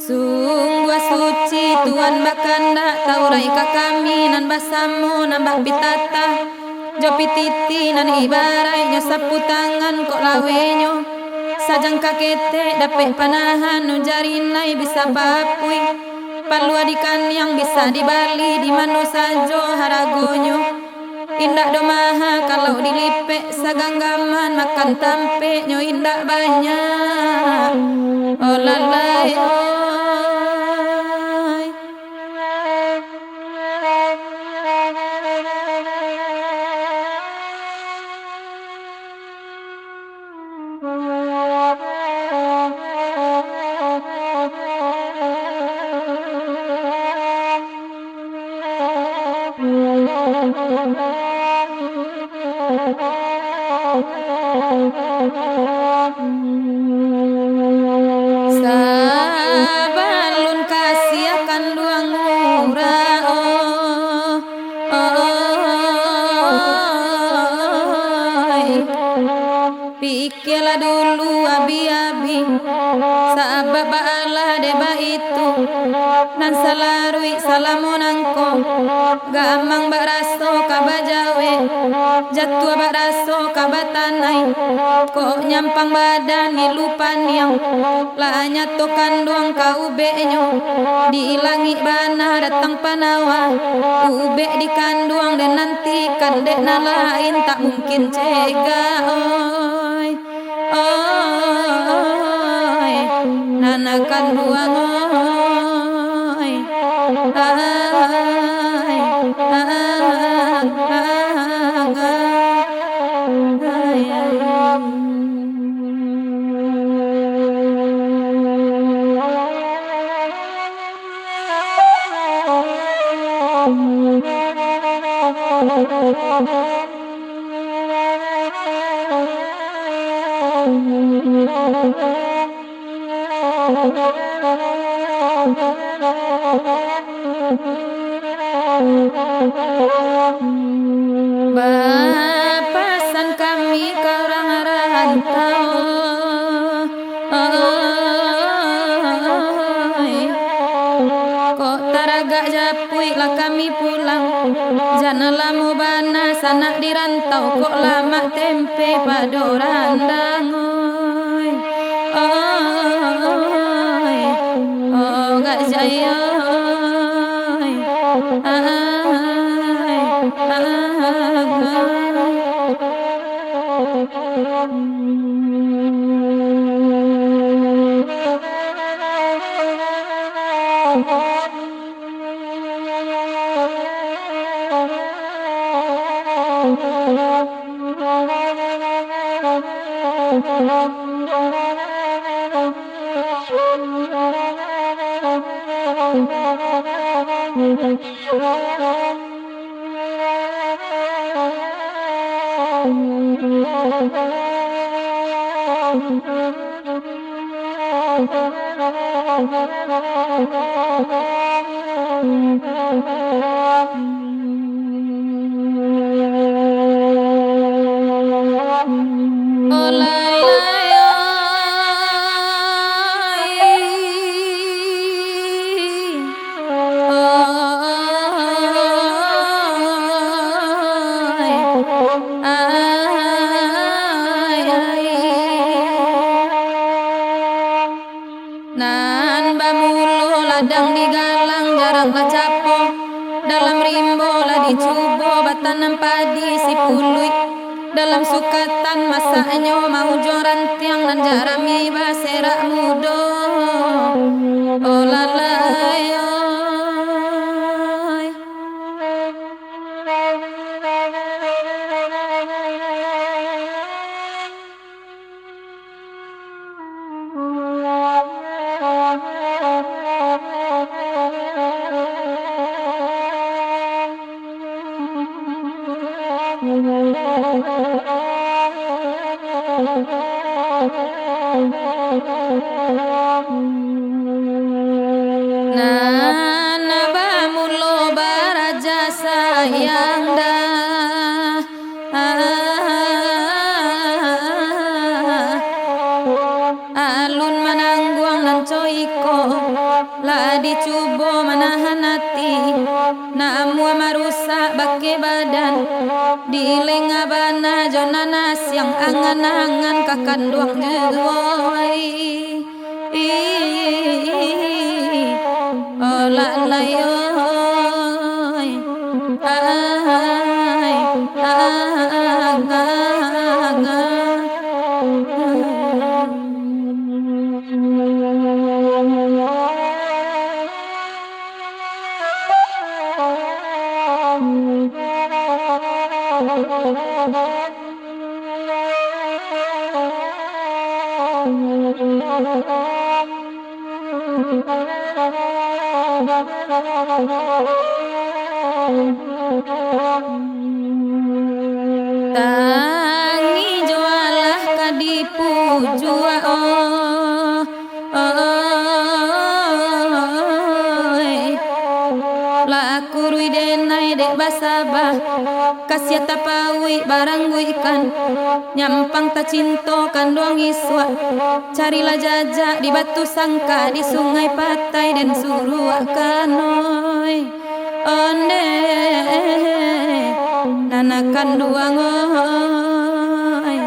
Sungguh suci Tuhan bakanda taurai ka kami nan basamu nambah pitata jopi titi nan ibarai nyo sapu tangan kok lawenyo sajang kakete dapet panahan nu jarinai bisa papui palu adikan yang bisa dibali di mano sajo haragonyo indak domaha kalau dilipek saganggaman makan tampe nyo indak banyak oh lalai oh. Sabalun kasih akan luang murah pikirlah dulu abi-abi sabab Allah deba itu nan salarui salamonangko gamang baraso kabajawe jatuh baraso kabatanai kok nyampang badan ngilupan yang lanya tokan doang kau benyo diilangi bana datang panawa ube dikanduang dan nanti kan dek na lain tak mungkin cegah oi oi nana kanduang oi Bapasan kami ke orang rantau kok taraga japui lah kami pulang jana lamu bana sanak di rantau kok lama tempe padorandang oh gak jaya dalam rimbo lah dicubo batanam padi si pului dalam sukatan masaknya mau joran tiang nan jarami baserak mudo oh lalai oi. Nana bamulo baraja sayang dah alun manangguang nan coiko lah dicubo manahan hati namu marusak bake badan di lengabana jonanas yang angan-angan kakanduang jewoi oh lalai oi tangi jualah kadipu jua la kurui denai dek basabah kasih tapawi barang ikan nyampang ta cinto kanduang iswa carilah jajak di batu sangka di sungai patai dan suruh kanoi onde nana kanduang oi